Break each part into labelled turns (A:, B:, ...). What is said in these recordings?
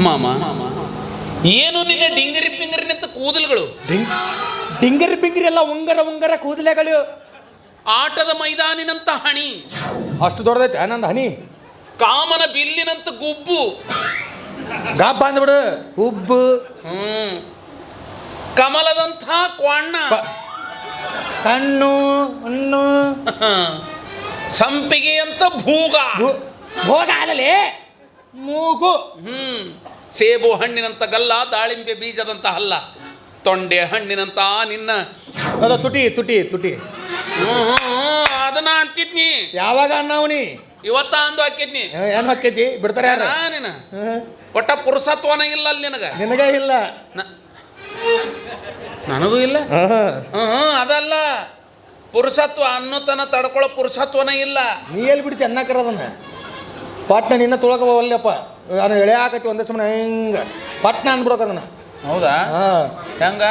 A: ಮಾಮ ಏನು ನಿನ್ನ ಡಿಂಗರಿ ಪಿಂಗರಿನಂತ ಕೂದಲುಗಳು?
B: ಡಿಂಗರಿ ಪಿಂಗರಿ ಎಲ್ಲ ಉಂಗರ ಕೂದಲೆಗಳು.
A: ಆಟದ ಮೈದಾನಿನಂತ ಹಣಿ
B: ಅಷ್ಟು ದೊಡ್ಡದೈತೆ ನಂದು ಹನಿ.
A: ಕಾಮನ ಬಿಲ್ಲಿನಂತ ಗುಬ್ಬು.
B: ಗಾಬ್ ಬಂದ್ಬಿಡು ಉಬ್ಬು.
A: ಕಮಲದಂಥ ಕ್ವಾಣ್ಣ.
B: ಕಣ್ಣು ಹಣ್ಣು.
A: ಸಂಪಿಗೆ ಅಂತ ಭೂಗ.
B: ಭೋಗ ಅಲ್ಲಲೇ ಮೂಗು.
A: ಸೇಬು ಹಣ್ಣಿನಂತ ಗಲ್ಲ, ದಾಳಿಂಬೆ ಬೀಜದಂತ ಹಲ್ಲ, ತೊಂಡೆ ಹಣ್ಣಿನಂತ ನಿನ್ನ
B: ಅದ ತುಟಿ ತುಟಿ ತುಟಿ.
A: ಅದನ್ನ ಅಂತಿದ್ನಿ.
B: ಯಾವಾಗ ಅನ್ನವನಿ?
A: ಇವತ್ತ ಅಂದು ಹಾಕಿದ್ನಿ.
B: ಏನು ಹಾಕೈತಿ ಬಿಡ್ತಾರೆ ಯಾರ?
A: ನೀನ ಒಟ್ಟ ಪುರುಷತ್ವನ ಇಲ್ಲ ಅಲ್ಲಿ ನಿನಗ.
B: ನಿನಗ ಇಲ್ಲ,
A: ನನಗೂ ಇಲ್ಲ. ಅದಲ್ಲ, ಪುರುಷತ್ವ ಅನ್ನೋತನ ತಡ್ಕೊಳ್ಳೋ ಪುರುಷತ್ವನ ಇಲ್ಲ.
B: ನೀ ಎಲ್ಲಿ ಬಿಡ್ತಿ ಅನ್ನಕರ ಅದನ್ನ? ಪಟ್ನ ನಿನ್ನ ತೊಳಕವಲ್ಲಪ್ಪ. ನಾನು ಎಳೆ ಹಾಕತಿ ಒಂದೇ ಸಮಯ ಹಿಂಗ ಪಟ್ನ ಅಂದ್ಬಿಡೋಕ ಅದನ್ನ.
A: ಹೌದಾ? ಹೆಂಗ?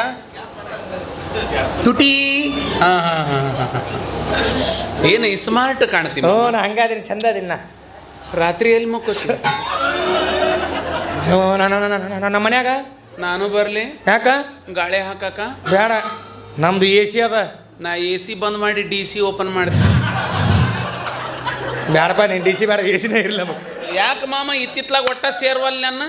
B: ತುಟಿ.
A: ಏನು ಸ್ಮಾರ್ಟ್ ಕಾಣ್ತೀವಿ.
B: ನಾ ಹಂಗಾದಿನಿ, ಚಂದ ಅದಿನ.
A: ರಾತ್ರಿ ಎಲ್ಲಿ ಮಕ್ಕೋತಿ?
B: ನಮ್ಮ ಮನ್ಯಾಗ.
A: ನಾನು ಬರ್ಲಿ?
B: ಯಾಕ?
A: ಗಾಳಿ ಹಾಕಾಕ.
B: ಬೇಡ, ನಮ್ದು AC ಅದ.
A: ನಾ AC ಬಂದ್ ಮಾಡಿ DC ಓಪನ್ ಮಾಡ್ತೀನಿ.
B: ಬೇಡಪ್ಪ, ನೀನು DC ಬೇಡ, AC ನೇ ಇರಲ್ಲ.
A: ಯಾಕೆ ಮಾಮ ಇತ್ತಿತ್ಲಾಗ ಒಟ್ಟ ಸೇರ್ವಲ್ಲ ನನ್ನ?